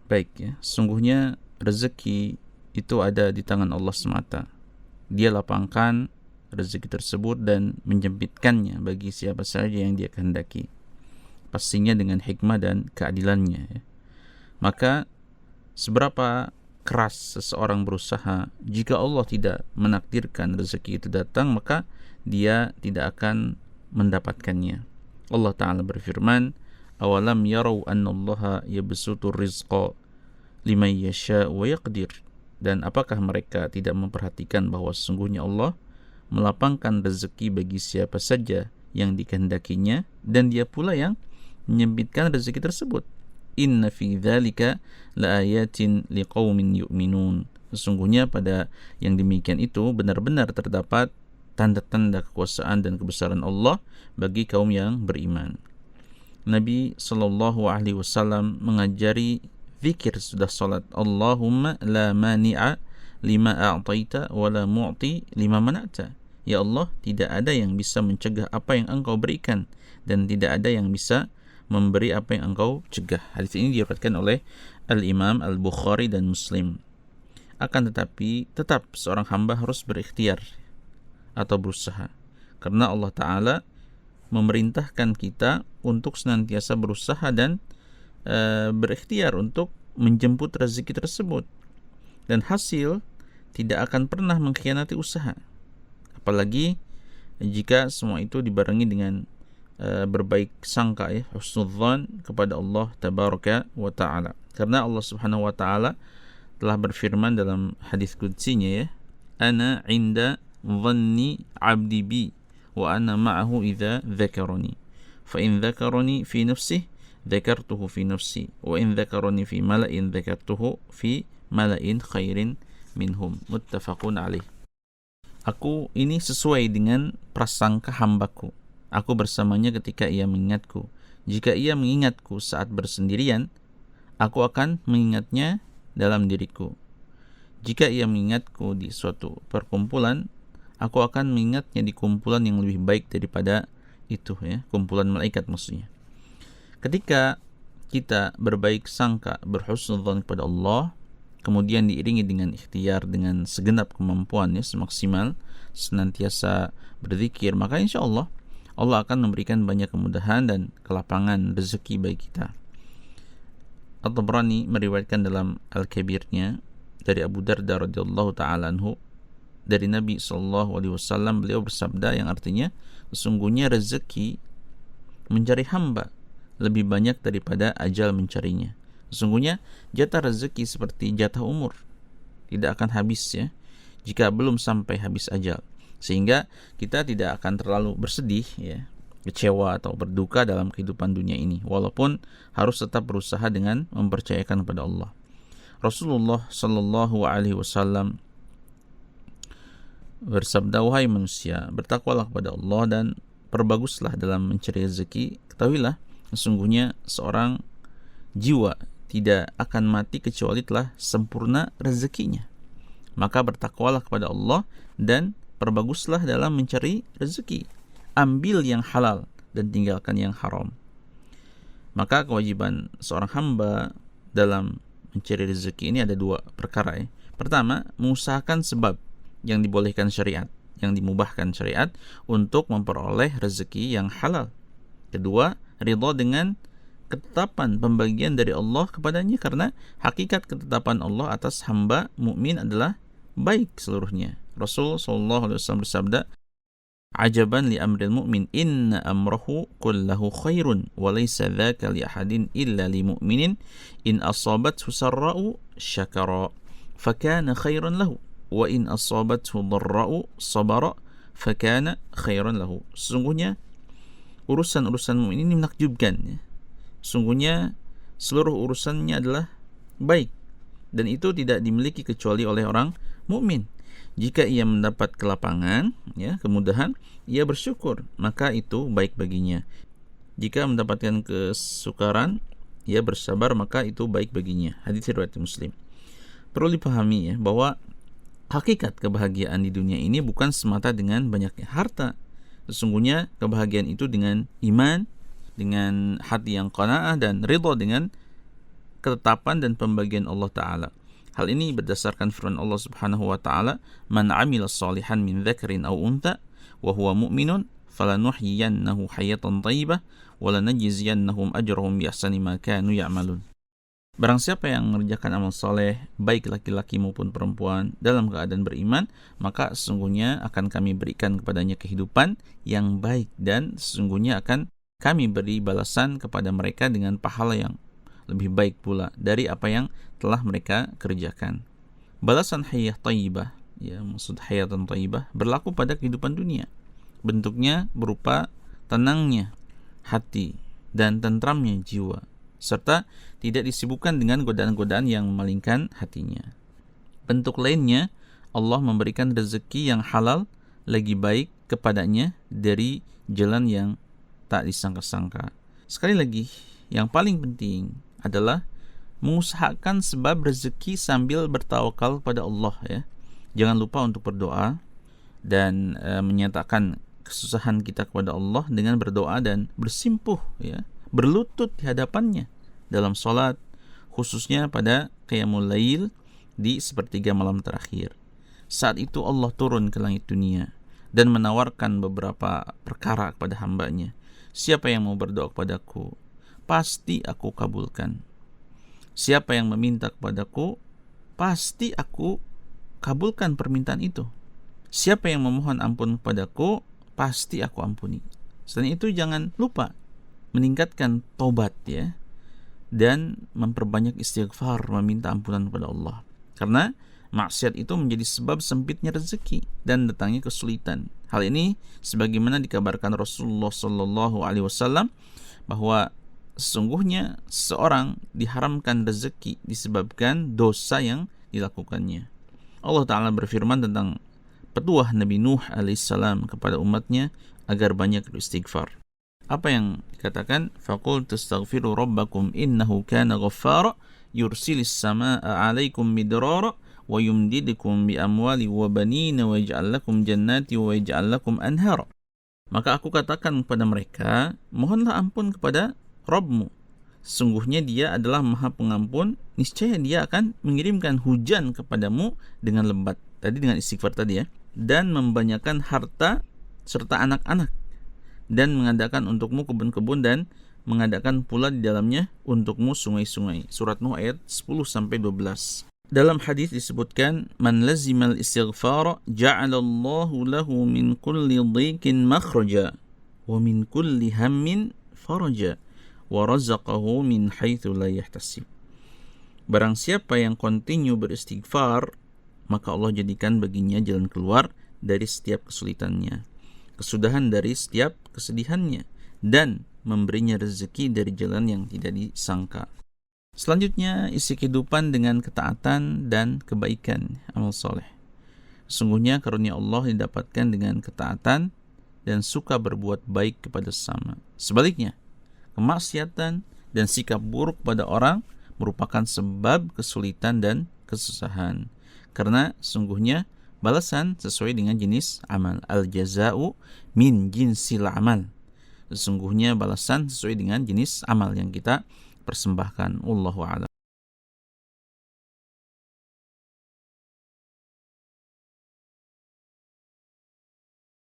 Baik ya, sungguhnya rezeki itu ada di tangan Allah semata. Dia lapangkan rezeki tersebut dan menjempitkannya bagi siapa saja yang dia kehendaki. Pastinya dengan hikmah dan keadilannya ya. Maka seberapa keras seseorang berusaha, jika Allah tidak menakdirkan rezeki itu datang, maka dia tidak akan mendapatkannya. Allah Ta'ala berfirman, awalam yarau annallaha yabsutur rizqa liman yasha wa yaqdir. Dan apakah mereka tidak memperhatikan bahwa sesungguhnya Allah melapangkan rezeki bagi siapa saja yang dikehendakinya, dan dia pula yang menyempitkan rezeki tersebut. Inna fi dzalika laayatin liqaumin yu'minun. Sesungguhnya pada yang demikian itu benar-benar terdapat tanda-tanda kekuasaan dan kebesaran Allah bagi kaum yang beriman. Nabi sallallahu alaihi wasallam mengajari zikir sudah salat. Allahumma la mani'a lima a'taita wa la mu'ti lima mana'ta. Ya Allah, tidak ada yang bisa mencegah apa yang Engkau berikan, dan tidak ada yang bisa memberi apa yang Engkau cegah. Hadis ini diriwayatkan oleh Al-Imam Al-Bukhari dan Muslim. Akan tetapi tetap seorang hamba harus berikhtiar atau berusaha, karena Allah Ta'ala memerintahkan kita untuk senantiasa berusaha dan berikhtiar untuk menjemput rezeki tersebut, dan hasil tidak akan pernah mengkhianati usaha, apalagi jika semua itu dibarengi dengan berbaik sangka ya, husnudzan kepada Allah tabaraka wa ta'ala. Karena Allah Subhanahu wa ta'ala telah berfirman dalam hadis qudsinya ya, ana inda dhanni 'abdi bi wa ana ma'ahu idza dzakarani fa in dzakarani fi nafsihi dzakartuhu fi nafsi wa in dzakarani fi mala'in dzakartuhu fi mala'in khairin minhum. Muttafaqun alaih. Aku ini sesuai dengan prasangka hambaku. Aku bersamanya ketika ia mengingatku. Jika ia mengingatku saat bersendirian, aku akan mengingatnya dalam diriku. Jika ia mengingatku di suatu perkumpulan, aku akan mengingatnya di kumpulan yang lebih baik daripada itu ya, kumpulan malaikat maksudnya. Ketika kita berbaik sangka, berhusnudzan kepada Allah, kemudian diiringi dengan ikhtiar, dengan segenap kemampuan ya, semaksimal senantiasa berzikir, maka insya Allah Allah akan memberikan banyak kemudahan dan kelapangan rezeki bagi kita. At-Tabrani meriwayatkan dalam Al-Kabirnya dari Abu Darda radhiyallahu ta'ala anhu, dari Nabi sallallahu alaihi wasallam, beliau bersabda yang artinya, sesungguhnya rezeki mencari hamba lebih banyak daripada ajal mencarinya. Sesungguhnya jatah rezeki seperti jatah umur, tidak akan habis ya jika belum sampai habis ajal. Sehingga kita tidak akan terlalu bersedih ya, kecewa atau berduka dalam kehidupan dunia ini, walaupun harus tetap berusaha dengan mempercayakan kepada Allah. Rasulullah sallallahu alaihi wasallam bersabda, wahai manusia, bertakwalah kepada Allah dan perbaguslah dalam mencari rezeki. Ketahuilah sesungguhnya seorang jiwa tidak akan mati kecuali telah sempurna rezekinya. Maka bertakwalah kepada Allah dan perbaguslah dalam mencari rezeki. Ambil yang halal dan tinggalkan yang haram. Maka kewajiban seorang hamba dalam mencari rezeki ini ada dua perkara ya. Pertama, mengusahakan sebab yang dibolehkan syariat, yang dimubahkan syariat untuk memperoleh rezeki yang halal. Kedua, ridha dengan ketetapan pembagian dari Allah kepadanya, karena hakikat ketetapan Allah atas hamba mukmin adalah baik seluruhnya. Rasul sallallahu alaihi wasallam bersabda, ajaban li amril mu'min inna amrahu kullahu khairun wa laysa dzaka li ahadin illa li mu'minin in asabathu sarra'u syakara fakana khairan lahu wa in asabathu dharra'u sabara fakana khairan lahu. Sesungguhnya urusan-urusan mukmin ini menakjubkan ya. Sungguhnya seluruh urusannya adalah baik, dan itu tidak dimiliki kecuali oleh orang mukmin. Jika ia mendapat kelapangan ya, kemudahan, ia bersyukur, maka itu baik baginya. Jika mendapatkan kesukaran, ia bersabar, maka itu baik baginya. Hadis riwayat Muslim. Perlu dipahami ya, bahwa hakikat kebahagiaan di dunia ini bukan semata dengan banyaknya harta. Sesungguhnya kebahagiaan itu dengan iman, dengan hati yang qanaah dan ridha dengan ketetapan dan pembagian Allah Ta'ala. Hal ini berdasarkan firman Allah Subhanahu wa Ta'ala, "Man 'amila shalihan min dzakarin aw untha wa huwa mu'minun falanuhyiyannahu hayatan thayyibah wa lanajziyannahum ajrahum bi ahsani ma kanu ya'malun." Barang siapa yang mengerjakan amal soleh, baik laki-laki maupun perempuan, dalam keadaan beriman, maka sesungguhnya akan kami berikan kepadanya kehidupan yang baik, dan sesungguhnya akan kami beri balasan kepada mereka dengan pahala yang lebih baik pula dari apa yang telah mereka kerjakan. Balasan hayah thayyibah, ya, maksud hayatan thayyibah, berlaku pada kehidupan dunia. Bentuknya berupa tenangnya hati dan tentramnya jiwa, serta tidak disibukkan dengan godaan-godaan yang memalingkan hatinya. Bentuk lainnya, Allah memberikan rezeki yang halal lagi baik kepadanya dari jalan yang tak disangka-sangka. Sekali lagi, yang paling penting adalah mengusahakan sebab rezeki sambil bertawakal pada Allah, ya. Jangan lupa untuk berdoa dan menyatakan kesusahan kita kepada Allah dengan berdoa dan bersimpuh, ya, berlutut di hadapannya dalam sholat, khususnya pada qiyamul lail di sepertiga malam terakhir. Saat itu Allah turun ke langit dunia dan menawarkan beberapa perkara kepada hambanya. Siapa yang mau berdoa kepadaku, pasti aku kabulkan. Siapa yang meminta kepadaku, pasti aku kabulkan permintaan itu. Siapa yang memohon ampun kepadaku, pasti aku ampuni. Selain itu jangan lupa meningkatkan tobat, ya, dan memperbanyak istighfar, meminta ampunan kepada Allah. Karena maksiat itu menjadi sebab sempitnya rezeki dan datangnya kesulitan. Hal ini sebagaimana dikabarkan Rasulullah SAW bahwa sesungguhnya seorang diharamkan rezeki disebabkan dosa yang dilakukannya. Allah Ta'ala berfirman tentang petuah Nabi Nuh alaihissalam kepada umatnya agar banyak beristighfar. Apa yang dikatakan? Faqul tastaghfiru rabbakum innahu kana ghaffara yursilis samaa'a 'alaikum midrara wa yumdidukum bi amwali wa banina wa yaj'al lakum jannati wa yaj'al lakum anhara. Maka aku katakan kepada mereka, mohonlah ampun kepada Rabbmu. Sesungguhnya Dia adalah Maha Pengampun, niscaya Dia akan mengirimkan hujan kepadamu dengan lebat. Tadi dengan istighfar tadi, ya. Dan membanyakan harta serta anak-anak, dan mengadakan untukmu kebun-kebun dan mengadakan pula di dalamnya untukmu sungai-sungai. Surat Nuh ayat 10-12. Dalam hadis disebutkan, man lazimal istighfar ja'alallahu lahu min kulli dhiqin makhraja wa min kulli hammin faraja wa razaqahu min haitsu la yahtasib. Barang siapa yang kontinu beristighfar, maka Allah jadikan baginya jalan keluar dari setiap kesulitannya, kesudahan dari setiap kesedihannya, dan memberinya rezeki dari jalan yang tidak disangka. Selanjutnya, isi kehidupan dengan ketaatan dan kebaikan, amal soleh. Sesungguhnya karunia Allah didapatkan dengan ketaatan dan suka berbuat baik kepada sesama. Sebaliknya, kemaksiatan dan sikap buruk pada orang merupakan sebab kesulitan dan kesusahan. Karena sungguhnya balasan sesuai dengan jenis amal. Al-jaza'u min jinsil amal. Sesungguhnya balasan sesuai dengan jenis amal yang kita persembahkan. Wallahu a'lam.